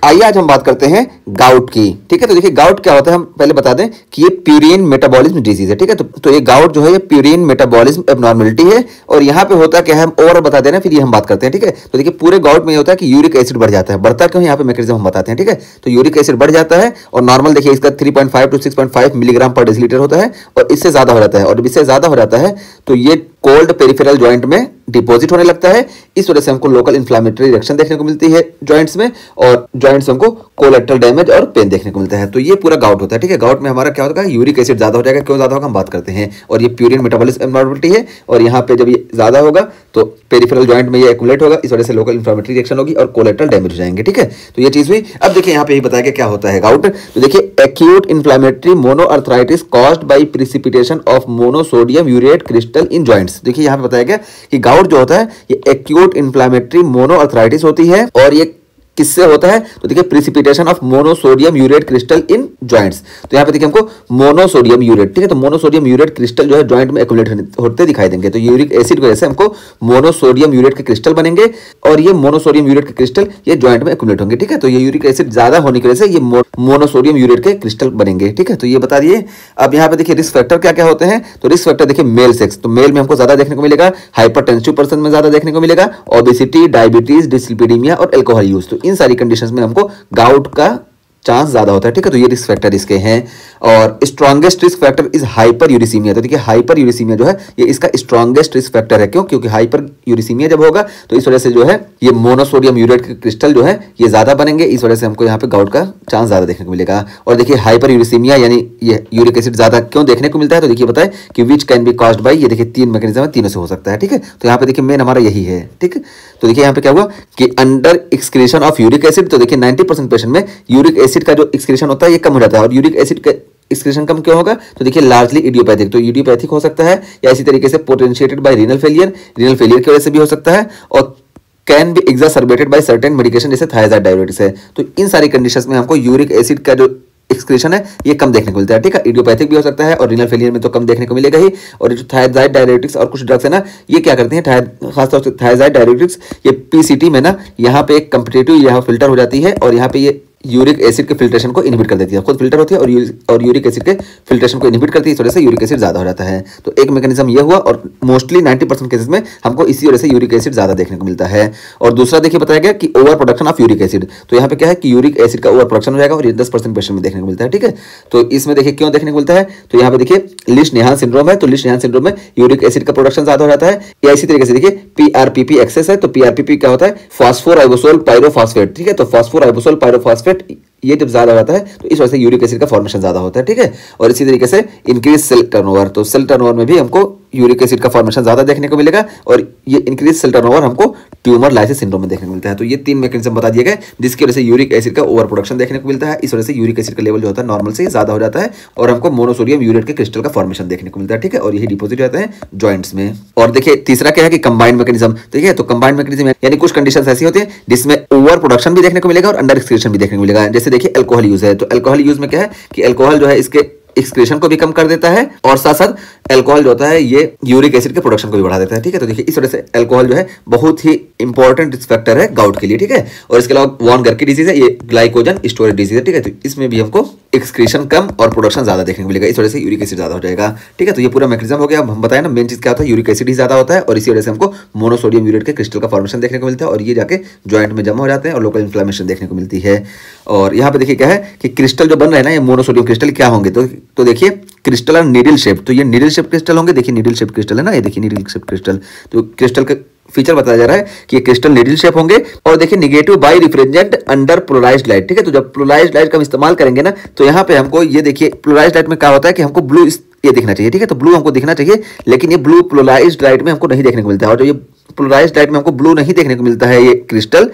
आइए आज हम बात करते हैं गाउट की। ठीक है, तो देखिए गाउट क्या होता है, हम पहले बता दें कि ये प्यूरिन मेटाबॉलिज्म डिजीज है। ठीक है, तो ये गाउट जो है ये प्यूरिन मेटाबॉलिज्म एबनॉर्मलिटी है। और यहाँ पे होता क्या है हम ओवरऑल बता दे रहे हैं, फिर ये हम बात करते हैं। ठीक है, तो देखिए पूरे गाउट में ये होता है कि यूरिक एसिड बढ़ जाता है। बढ़ता क्यों, यहाँ पे मैकेनिज्म हम बताते हैं। ठीक है, तो यूरिक एसिड बढ़ जाता है और नॉर्मल देखिए इसका 3.5 to 6.5 मिलीग्राम पर डेसीलीटर होता है और इससे ज्यादा हो जाता है। और इससे ज्यादा हो जाता है तो ये कोल्ड पेरिफेरल जॉइंट में डिपॉजिट होने लगता है। इस वजह से हमको लोकल इन्फ्लामेटरी रिएक्शन देखने को मिलती है जॉइंट्स में, और जॉइंट्स हमको कोलेट्रल डैमेज और पेन देखने को मिलता है। तो ये पूरा गाउट होता है। ठीक है, गाउट में हमारा क्या होता है, यूरिक एसिड ज्यादा हो जाएगा। क्यों ज्यादा होगा हम बात करते हैं। और ये प्यूरिन मेटाबॉलिज्म एबनॉर्मलिटी है, और यहाँ पे जब ये ज्यादा होगा तो पेरिफेरल जॉइंट में ये एक्युमुलेट होगा। इस वजह से लोकल इन्फ्लामेटरी रिएक्शन होगी और कोलेट्रल डैमेज हो जाएंगे। ठीक है, तो ये चीज हुई। अब देखिए यहाँ पे ही बताया क्या होता है गाउट। तो देखिए acute inflammatory monoarthritis caused by precipitation of monosodium urate crystal in joints. देखिए यहाँ पे बताया गया कि गाउट जो होता है ये एक्यूट इन्फ्लामेटरी मोनोआर्थराइटिस होती है। और ये किससे होता है, तो देखिए precipitation of monosodium urate crystal in joints. तो यहाँ पे देखिए हमको मोनोसोडियम यूरेट, ठीक है, तो मोनोसोडियम यूरेट क्रिस्टल जो है जॉइंट में एक्युमुलेट होते दिखाई देंगे। तो यूरिक एसिड की वजह से हमको मोनोसोडियम यूरेट के क्रिस्टल बनेंगे और ये मोनोसोडियम यूरेट के क्रिस्टल ये जॉइंट में एक्युमुलेट होंगे। ठीक है, तो ये यूरिक एसिड ज्यादा होने की वजह से ये मोनोसोडियम यूरेट के क्रिस्टल बनेंगे। ठीक है, तो ये बता दिए। अब यहाँ पे देखिए रिस्क फैक्टर क्या क्या होते हैं। तो रिस्क फैक्टर देखिए मेल सेक्स, तो मेल में हमको ज्यादा देखने को मिलेगा, हाइपरटेंसिव पर्सन में ज्यादा देखने को मिलेगा, ओबेसिटी, डायबिटीज, डिसलिपिडीमिया और एल्कोहल यूज। तो इन सारी कंडीशंस में हमको गाउट का चांस ज्यादा होता है। ठीक है, तो ये रिस्क फैक्टर इसके हैं। और strongest risk factor is hyper uricaemia. तो देखिए हाइपर यूरिसीमिया जो है ये इसका स्ट्रॉन्गेस्ट रिस्क फैक्टर है। क्यों, क्योंकि हाइपर यूरिसीमिया जब होगा तो इस वजह से जो है ये मोनोसोडियम यूरेट के क्रिस्टल जो है ये ज्यादा बनेंगे। इस वजह से हमको यहाँ पे गाउट का चांस ज्यादा देखने को मिलेगा। और देखिए हाइपर यूरिसीमिया यानी ये यूरिक एसिड ज्यादा क्यों देखने को मिलता है, तो देखिए बताए कि which can be caused by, ये देखिए तीन मैकेनिज्म है, तीनों से हो सकता है। ठीक है, तो यहाँ पे देखिए मेन हमारा यही है। ठीक है, तो देखिए यहाँ पे क्या हुआ कि under excretion of uric acid. तो देखिए 90% पेशेंट में यूरिक एसिड का जो एक्सक्रीशन होता है ये कम हो जाता है। और यूरिक एसिड का एक्सक्रीशन कम क्यों होगा, तो देखिए लार्जली इडियोपैथिक, तो इडियोपैथिक हो सकता है या इसी तरीके से potentiated by renal failure, renal failure की वजह से भी हो सकता है, और can be exacerbated by certain medication जैसे थायराइड डायबिटीज है। तो इन सारी कंडीशंस में हमको यूरिक एसिड का जो एक्सक्रीशन है ये कम देखने को मिलता है। ठीक है, इडियोपैथिक भी हो सकता है और रीनल फेलियर में तो कम देखने को मिलेगा ही। और जो थायराइड डायरेटिक्स और कुछ ड्रग्स है ना, ये क्या करते हैं, खासतौर से थायराइड डायरेटिक्स ये पीसीटी में ना यहाँ पे एक कंपिटेटिव यहाँ फिल्टर हो जाती है और यहाँ पे ये यूरिक एसिड के फिल्ट्रेशन को इनहिबिट कर देती है। खुद फिल्टर होती है और यूरिक एसिड के फिल्ट्रेशन को इनहिबिट करती है। इस वजह से यूरिक एसिड ज्यादा हो जाता है। तो एक मैकेनिज्म ये हुआ और मोस्टली 90% केसेस में हमको इसी वजह से यूरिक एसिड ज्यादा देखने को मिलता है। और दूसरा देखिए बताया गया कि over production of uric acid. तो यहाँ पे क्या है कि यूरिक एसिड का ओवर प्रोडक्शन हो जाएगा और ये 10% पेशेंट में देखने को मिलता है। ठीक है, तो इसमें देखिए क्यों देखने को मिलता है, तो यहाँ पे देखिए लिश-नेहान सिंड्रोम है। तो लिश-नेहान सिंड्रोम में यूरिक एसिड का प्रोडक्शन ज्यादा हो जाता है। या इसी तरीके से देखिए पीआरपीपी एक्सेस है। तो पीआरपीपी क्या होता है, फॉस्फोराइबोसोल पायरोफॉस्फेट। ठीक है, तो फॉस्फोराइबोसोल पायरोफॉस्फेट ये जब ज्यादा होता है तो इस वजह से यूरिक एसिड का फॉर्मेशन ज्यादा होता है। ठीक है, और इसी तरीके से इंक्रीज सेल टर्नओवर। तो सेल टर्नओवर में भी हमको यूरिक एसिड का फॉर्मेशन ज्यादा देखने को मिलेगा और ये इंक्रीज सेल टर्नओवर हमको ट्यूमर लाइसिस सिंड्रोम में देखने को मिलता है। तो ये तीन मैकेनिज्म बता दिए गए जिसकी वजह से यूरिक एसिड का ओवर प्रोडक्शन देखने को मिलता है। इस वजह से यूरिक एसिड का लेवल जो होता है नॉर्मल से ज्यादा हो जाता है और हमको मोनोसोडियम यूरेट के क्रिस्टल का फॉर्मेशन देखने को मिलता है। ठीक है, और यही डिपोजिट रहते हैं जॉइंट्स में। और देखिए तीसरा क्या है कि कंबाइंड मैकेनिज्म। ठीक है, तो कंबाइंड मैकेनिज्म यानी कुछ कंडीशंस ऐसी होती है जिसमें ओवर प्रोडक्शन भी देखने को मिलेगा और अंडर एक्सक्रीशन भी देखने को मिलेगा। जैसे देखिए अल्कोहल यूज है, तो अल्कोहल यूज में क्या है कि अल्कोहल जो है इसके एक्सक्रीशन को भी कम कर देता है और साथ साथ अल्कोहल जो होता है ये यूरिक एसिड के प्रोडक्शन को भी बढ़ा देता है। ठीक है, तो देखिए इस वजह से अल्कोहल जो है बहुत ही इंपॉर्टेंट रिस्क फैक्टर है गाउट के लिए। ठीक है, और इसके अलावा वॉन गर की डिजीज है, ये ग्लाइकोजन स्टोरेज डिजीज है। ठीक है, तो इसमें भी हमको एक्सक्रीशन कम और प्रोडक्शन ज्यादा देखने को मिलेगा। इस वजह से यूरिक एसिड ज्यादा हो जाएगा। ठीक है, तो ये पूरा मैकेनिज्म हो गया। अब हम बताएं ना मेन चीज क्या होता है, यूरिक एसिड ही ज्यादा होता है और इसी वजह से हमको मोनोसोडियम यूरेट के क्रिस्टल का फॉर्मेशन देखने को मिलता है और ये जाके ज्वाइंट में जमा हो जाते हैं और लोकल इन्फ्लेमेशन देखने को मिलती है। और यहाँ पे देखिए क्या है कि क्रिस्टल जो बन रहे हैं ना ये मोनोसोडियम क्रिस्टल क्या होंगे, तो देखिए क्रिस्टल और नीडल शेप। तो ये नीडल शेप क्रिस्टल होंगे। देखिए नीडल शेप क्रिस्टल है ना, ये देखिए नीडल शेप क्रिस्टल। तो क्रिस्टल का फीचर बताया जा रहा है कि ये क्रिस्टल नीडल शेप होंगे और देखिए negative birefringent under polarized light. ठीक है, तो जब पोलराइज्ड लाइट का हम इस्तेमाल करेंगे ना तो यहाँ पे हमको ये देखिए पोलराइज्ड लाइट में क्या होता है कि हमको ब्लू ये दिखना चाहिए। ठीक है, तो ब्लू हमको दिखना चाहिए लेकिन ये ब्लू पोलराइज्ड लाइट में हमको नहीं देखने को मिलता है। और जो ये पोलराइज्ड लाइट में हमको ब्लू नहीं देखने को मिलता है ये क्रिस्टल,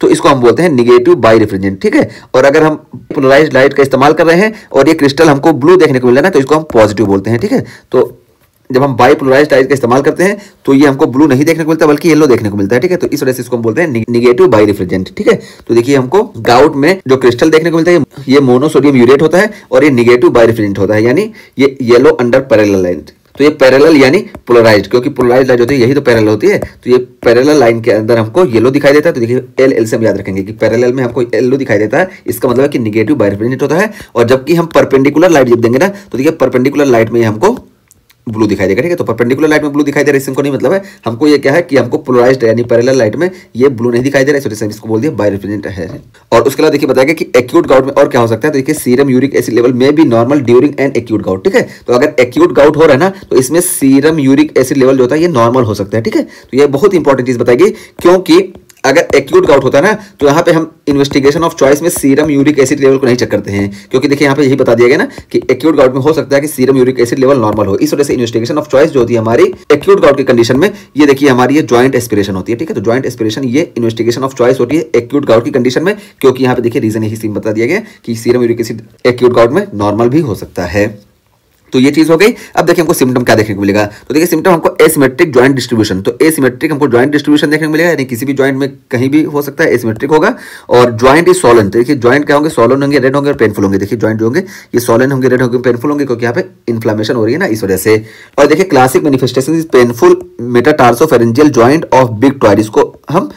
तो इसको हम बोलते हैं निगेटिव बाई रिफ्रेजेंट। ठीक है, और अगर हम पोलराइज्ड लाइट का इस्तेमाल कर रहे हैं और ये क्रिस्टल हमको ब्लू देखने को मिल रहा है ना तो इसको हम पॉजिटिव बोलते हैं। ठीक है, तो जब हम बाइपोलराइज्ड लाइट का इस्तेमाल करते हैं तो ये हमको ब्लू नहीं देखने को मिलता बल्कि येलो देखने को मिलता है। ठीक है, तो इस वजह से इसको हम बोलते हैं निगेटिव बाई रिफ्रेजेंट। ठीक है, तो देखिए हमको गाउट में जो क्रिस्टल देखने को मिलता है ये मोनोसोडियम यूरेट होता है और ये निगेटिव बाई रिफ्रेजेंट होता है, यानी ये येलो अंडर पैरेलल लाइन। तो ये पैरेलल यानी पोलराइज्ड, क्योंकि पोलराइज्ड लाइट होती है यही तो पैरेलल होती है। तो ये पैरेलल लाइन के अंदर हमको येलो दिखाई देता है। तो देखिए एल से हम याद रखेंगे कि पैरेलल में हमको येलो दिखाई देता है, इसका मतलब है कि निगेटिव बाइरिफ्रेंजेंट होता है। और जबकि हम परपेंडिकुलर लाइट जब देंगे ना, तो देखिए परपेंडिकुलर लाइट में हमको ब्लू दिखाई देगा, ठीक है। तो परपेंडिकुलर लाइट में ब्लू दिखाई दे रहा है, इसको नहीं मतलब है हमको ये क्या है कि हमको पोलराइज्ड यानी पैरेलल लाइट में ये ब्लू नहीं दिखाई दे रहा है, इसलिए इसको बोल दिया बाइरिफ्रेंजेंट है। और उसके बाद देखिए बताया कि एक्यूट गाउट में और क्या हो सकता है। तो देखिए सीरम यूरिक एसिड लेवल में भी normal during an acute gout, ठीक है। तो अगर एक्यूट गाउट हो रहा है ना, तो इसमें सीरम यूरिक एसिड लेवल जो होता है ये नॉर्मल हो सकता है, ठीक है। तो ये बहुत इंपॉर्टेंट चीज बताएगी, क्योंकि अगर एक्यूट गाउट होता है ना, तो यहाँ पे हम इन्वेस्टिगेशन ऑफ चॉइस में सीरम यूरिक एसिड लेवल को नहीं चेक करते हैं, क्योंकि देखिए यहाँ पे यही बता दिया गया ना कि एक्यूट गाउट में हो सकता है कि serum uric acid level normal हो। इस वजह से इन्वेस्टिगेशन ऑफ चॉइस जो होती है हमारी एक्यूट गाउट की कंडीशन में, ये देखिए हमारी ये जॉइंट एस्पिरेशन होती है, ठीक है। तो जॉइंट एस्पिरेशन ये इन्वेस्टिगेशन ऑफ चॉइस होती है एक्यूट गाउट की कंडीशन में, क्योंकि यहाँ पे देखिए रीजन यही सीम बता दिया गया कि serum uric acid acute gout में नॉर्मल भी हो सकता है। तो ये चीज हो गई। अब देखिए हमको सिम्टम क्या देखने को मिलेगा। तो देखिए सिम्टम हमको एसिमेट्रिक जॉइंट डिस्ट्रीब्यूशन, तो एसिमेट्रिक हमको जॉइंट डिस्ट्रीब्यूशन देखने को मिलेगा, यानी किसी भी जॉइंट में कहीं भी हो सकता है, एसिमेट्रिक होगा। और जॉइंट इज सोलन, तो देखिए जॉइंट क्या होंगे, सोलन होंगे, रेड होंगे और पेनफुल होंगे। देखिए जॉइंट जो होंगे ये सोलन होंगे, रेड होंगे, पेनफुल होंगे, क्योंकि यहाँ पे इन्फ्लेमेशन हो रही है ना, इस वजह से। और देखिए classic manifestation is painful metatarsophalangeal joint of big toe, इसको हम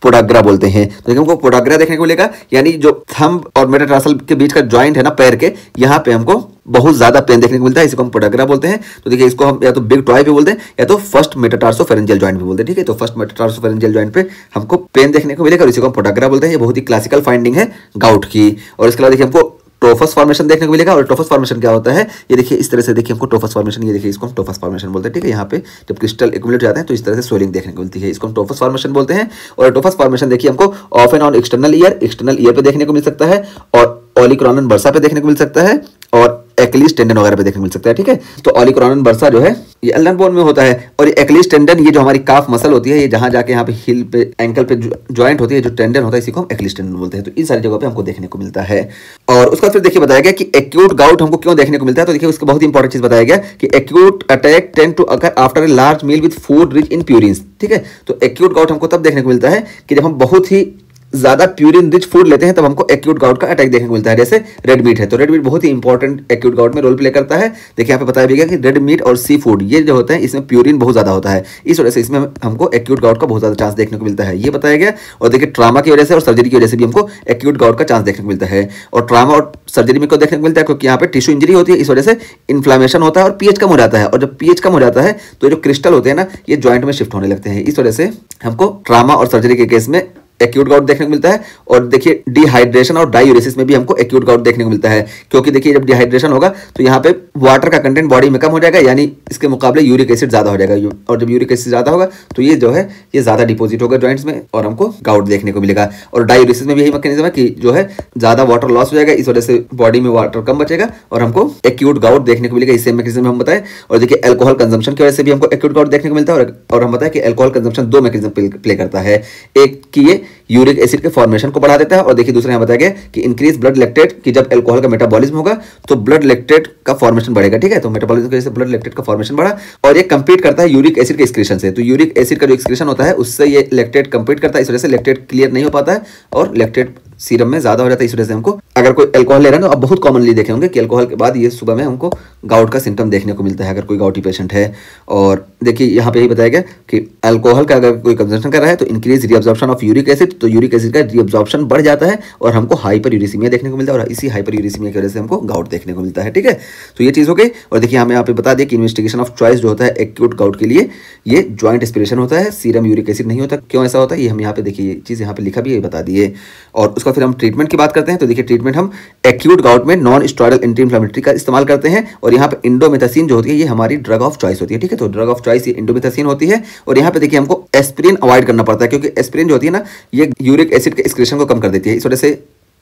पोडाग्रा बोलते हैं। तो देखिए हमको पोडाग्रा देखने को मिलेगा, यानी जो थंब और मेटाटार्सल के बीच का जॉइंट है ना पैर के, यहाँ पे हमको बहुत ज्यादा पेन देखने को मिलता है, इसको हम पोडाग्रा बोलते हैं। तो देखिए इसको हम या तो बिग टॉय पे बोलते हैं या तो फर्स्ट मेटाटार्सोफेरेंजियल जॉइंट पे बोलते हैं, ठीक है। तो फर्स्ट मेटाटार्सोफेरेंजियल जॉइंट पे हमको पेन देखने को मिलेगा और इसी को हम पोडाग्रा बोलते हैं। ये बहुत ही क्लासिकल फाइंडिंग है गाउट की। और इसके अलावा देखिए हमको टोफस फॉर्मेशन देखने को मिलेगा। और टोफस फॉर्मेशन क्या होता है, ये देखिए इस तरह से, देखिए हमको टोफस फॉर्मेशन, ये देखिए इसको हम टोफस फॉर्मेशन बोलते हैं, ठीक है। यहाँ पे जब क्रिस्टल एक्यूमुलेट जाते हैं तो इस तरह से स्वेलिंग देखने को मिलती है, इसको हम टोफस फॉर्मेशन बोलते हैं। और टोफस फॉर्मेशन देखिए हमको of and on external ear पे देखने को मिल सकता है, और ओलिकोरॉनन बर्सा पे देखने को मिल सकता है, और एक्लिस टेंडन वगैरह पे देखने को मिल सकता है, ठीक है। तो ओलिकोरॉनन बर्सा जो है ये अल्नर बोन में होता है, और ये एक्लिस टेंडन ये जो हमारी काफ मसल होती है, ये जहां जाके यहाँ पे हिल पे एंकल पे ज्वाइंट होती है, जो टेंडन होता है, इसी को हम एक्लिस टेंडन बोलते हैं। तो इन सारी जगहों पे हमको देखने को मिलता है। और उसका फिर देखिए बताया गया कि एक्यूट गाउट हमको क्यों देखने को मिलता है। तो देखिए उसका बहुत इंपॉर्टेंट चीज बताया गया कि acute attack tend to occur after a large meal with food rich in purines, ठीक है। तो एक्यूट गाउट हमको तब देखने को मिलता है कि जब हम बहुत ही ज्यादा प्यूरिन रिच फूड लेते हैं, तब हमको एक्यूट गाउट का अटैक देखने को मिलता है। जैसे रेड मीट है, तो रेड मीट बहुत ही इंपॉर्टेंट एक्यूट गाउट में रोल प्ले करता है। देखिए यहाँ पे बताया भी गया कि रेड मीट और सी फूड ये जो होते हैं इसमें प्यूरिन बहुत ज्यादा होता है, इस वजह से इसमें हमको एक्यूट गाउट का बहुत ज्यादा चांस देखने को मिलता है, ये बताया गया। और देखिए ट्रामा की वजह से और सर्जरी की वजह से भी हमको एक्यूट गाउट का चांस देखने को मिलता है। और ट्रामा और सर्जरी में क्यों देखने को मिलता है, क्योंकि यहाँ पे टिश्यू इंजरी होती है, इस वजह से इन्फ्लेमेशन होता है और पीएच कम हो जाता है। और जब पीएच कम हो जाता है तो जो क्रिस्टल होते हैं ना, ये ज्वाइंट में शिफ्ट होने लगते हैं, इस वजह से हमको ट्रामा और सर्जरी के केस में एक्यूट गाउट देखने को मिलता है। और देखिए डिहाइड्रेशन और डायूरेसिस में भी हमको एक्यूट गाउट देखने को मिलता है, क्योंकि देखिए जब डिहाइड्रेशन होगा तो यहाँ पे वाटर का कंटेंट बॉडी में कम हो जाएगा, यानी इसके मुकाबले यूरिक एसिड ज्यादा हो जाएगा। और जब यूरिक एसिड ज्यादा होगा तो ये जो है ये ज्यादा डिपोजिट होगा जॉइंट्स में और हमको गाउट देखने को मिलेगा। और डायूरेसिस में भी यही मैकेनिज्म है कि जो है ज्यादा वाटर लॉस हो जाएगा, इस वजह से बॉडी में वाटर कम बचेगा और हमको एक्यूट गाउट देखने को मिलेगा। इसे मैकेनिज्म हम बताएं। और देखिए अल्कोहल कंजम्पशन की वजह से भी हमको एक्यूट गाउट देखने को मिलता है। और हम बताएं कि अल्कोहल कंजम्पशन दो मैकेनिज्म प्ले करता है, एक कि ये यूरिक एसिड के फॉर्मेशन को बढ़ा देता है, और देखिए दूसरा यहाँ बताया गया कि इंक्रीज ब्लड लैक्टेट, कि जब अल्कोहल का मेटाबॉलिज्म होगा तो ब्लड लैक्टेट का फॉर्मेशन बढ़ेगा, ठीक है। तो मेटाबॉलिज्म की वजह से ब्लड लैक्टेट का फॉर्मेशन बढ़ा, और ये कंपीट करता है यूरिक एसिड के एक्सक्रीशन से। तो यूरिक एसिड का जो एक्सक्रीशन होता है उससे ये लैक्टेट कंपीट करता है, इस वजह से लैक्टेट क्लियर नहीं हो पाता है और लैक्टेट सीरम में ज्यादा हो जाता है। इस वजह से हमको अगर कोई अल्कोहल ले रहा है ना, अब बहुत कॉमनली देखे होंगे कि अल्कोहल के बाद ये सुबह में हमको गाउट का सिम्टम देखने को मिलता है अगर कोई गाउटी पेशेंट है। और देखिए यहाँ पे यही बताया गया कि अल्कोहल का अगर कोई कंजम्पशन कर रहा है तो increase reabsorption of uric acid, तो यूरिक एसिड का रीअब्जॉर्प्शन बढ़ जाता है और हमको हाइपर यूरिसीमिया देखने को मिलता है, और इसी हाइपर यूरिसीमिया की वजह से हमको गाउट देखने को मिलता है, ठीक है। तो ये चीज हो गई। और देखिए हमें यहाँ पे बता दिया कि इन्वेस्टिगेशन ऑफ चॉइस जो होता है एक्यूट गाउट के लिए ये ज्वाइंट एस्पिरेशन होता है, सीरम यूरिक एसिड नहीं होता। क्यों ऐसा होता है ये हम यहाँ पे देखिए ये चीज यहाँ पे लिखा भी है, बता दिए। और उसका फिर हम ट्रीटमेंट की बात करते हैं। तो देखिए ट्रीटमेंट हम एक्यूट गाउट में नॉन स्टेरॉइडल एंटी इन्फ्लेमेटरी का इस्तेमाल करते हैं, और यहाँ पे इंडोमेथासिन जो होती है ये हमारी ड्रग ऑफ चॉइस होती है, ठीक है। तो ड्रग ऑफ चॉइस ये इंडोमेथासिन होती है। और यहाँ पे देखिए हमको एस्पिरिन अवॉइड करना पड़ता है, क्योंकि एस्पिरिन जो होती है ना ये यूरिक एसिड के एक्सक्रीशन को कम कर देती है, इस वजह से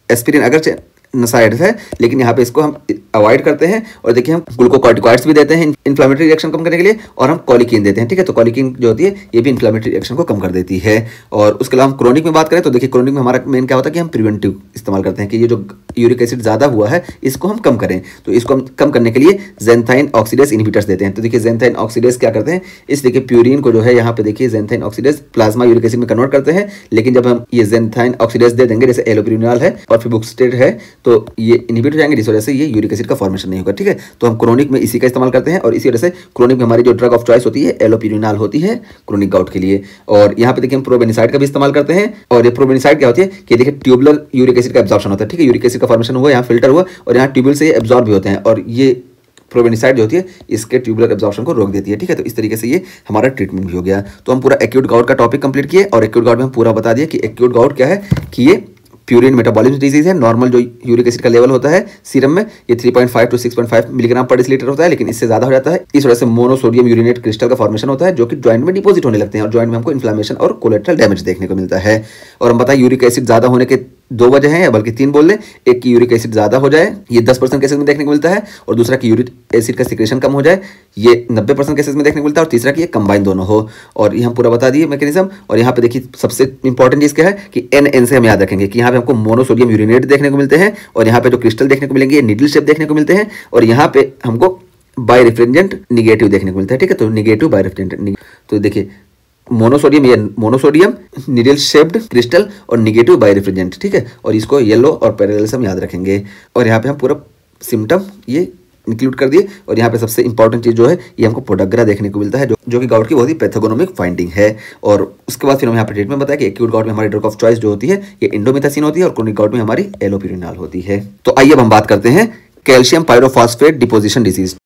एस्पिरिन अगर नसाइड है, लेकिन यहाँ पे इसको हम अवॉइड करते हैं। और देखिए हम ग्लूकोकॉर्टिकॉइड्स भी देते हैं इन्फ्लेमेटरी रिएक्शन कम करने के लिए, और हम कॉलिकीन देते हैं, ठीक है। तो कॉलिकीन जो होती है ये भी इन्फ्लेमेटरी रिएक्शन को कम कर देती है। और उसके अलावा हम क्रोनिक में बात करें तो देखिए क्रोनिक में हमारा मेन क्या होता है कि हम प्रिवेंटिव इस्तेमाल करते हैं कि ये जो यूरिक एसिड ज्यादा हुआ है इसको हम कम करें। तो इसको हम कम करने के लिए ज़ैंथाइन ऑक्सीडेज इनहिबिटर्स देते हैं। तो देखिए ज़ैंथाइन ऑक्सीडेज क्या करते हैं, इस देखिए प्यूरिन को जो है यहाँ पे देखिए ज़ैंथाइन ऑक्सीडेज प्लाज्मा यूरिक एसिड में कन्वर्ट करते हैं। लेकिन जब हम ये ज़ैंथाइन ऑक्सीडेज दे देंगे, जैसे एलोप्रिनॉल है और फिबुक्सिटेट है, तो ये इनहिबिट हो जाएंगे, जिस वजह से ये यूरिक एसिड का फॉर्मेशन नहीं होगा। ठीक है, तो हम क्रोनिक में इसी का इस्तेमाल करते हैं और इसी वजह से क्रोनिक में हमारी जो ड्रग ऑफ चॉइस होती है एलोपिरिनाल होती है क्रोनिक गाउट के लिए। और यहाँ पे देखिए हम प्रोबेनिसाइड का भी इस्तेमाल करते हैं। और ये प्रोबेनिसाइड क्या होती है कि देखिए ट्यूबुलर यूरिक एसिड का एब्जॉर्प्शन होता है। ठीक है, यूरिक एसिड का फॉर्मेशन हुआ, यहाँ फिल्टर हुआ और यहाँ ट्यूबुल से एब्जॉर्ब भी होते हैं और ये प्रोबेनिसाइड जो होती है इसके ट्यूबुलर एब्जॉर्प्शन को रोक देती है। ठीक है, तो इस तरीके से ये हमारा ट्रीटमेंट भी हो गया। तो हम पूरा एक्यूट गाउट का टॉपिक कंप्लीट किए और एक्यूट गाउट में हम पूरा बता दिया कि एक्यूट गाउट क्या है, कि ये प्यूरिन मेटाबॉलिज्म डिजीज है। नॉर्मल जो यूरिक एसिड का लेवल होता है सीरम में ये 3.5 to 6.5 मिलीग्राम पर डेसीलीटर होता है, लेकिन इससे ज्यादा हो जाता है। इस वजह से मोनोसोडियम यूरिनेट क्रिस्टल का फॉर्मेशन होता है जो कि जॉइंट में डिपॉजिट होने लगते हैं और जॉइंट में हमको इन्फ्लेमेशन और कोलेट्रल डैमेज देखने को मिलता है। और हम बताएं यूरिक एसिड ज्यादा होने के दो वजह हैं, या बल्कि तीन बोल लें। एक की यूरिक एसिड ज्यादा हो जाए, ये 10% केसेस में देखने को मिलता है, और दूसरा की यूरिक एसिड का सिक्रेशन कम हो जाए, ये 90% केसेस में देखने को मिलता है, और तीसरा की ये कंबाइन दोनों हो। और ये हम पूरा बता दिए मैकेनिज्म। और यहाँ पे देखिए सबसे इंपॉर्टेंट चीज क्या है कि एन से हम याद रखेंगे कि यहाँ पे हमको मोनोसोडियम यूरिनेट देखने को मिलते हैं और यहाँ पे जो क्रिस्टल देखने को मिलेंगे निडल शेप देखने को मिलते हैं, और यहाँ पे हमको बाई रिफ्रिजरेंट निगेटिव देखने को मिलता है। ठीक है, तो निगेटिव बाई रिफ्रिजरेंट, तो देखिए मोनोसोडियम, ये मोनोसोडियम, निडल शेप्ड क्रिस्टल और निगेटिव बाई रिफ्रिजरेंट। ठीक है, और इसको येलो और पैरेललिज्म याद रखेंगे। और यहाँ पे हम पूरा सिम्टम ये इंक्लूड कर दिए। और यहाँ पे सबसे इंपॉर्टेंट चीज जो है ये हमको पोडाग्रा देखने को मिलता है जो कि गाउट की बहुत ही पैथोगोनोमिक फाइंडिंग है। और उसके बाद फिर हम यहाँ पे ट्रीटमेंट बताया कि एक्यूट गाउट में हमारी ड्रग ऑफ चॉइस जो होती है ये इंडोमिथासिन होती है और क्रोनिक गाउट में हमारी एलोपिरिनाल होती है। तो आइए अब हम बात करते हैं कैल्शियम पायरोफॉस्फेट डिपोजिशन डिजीज।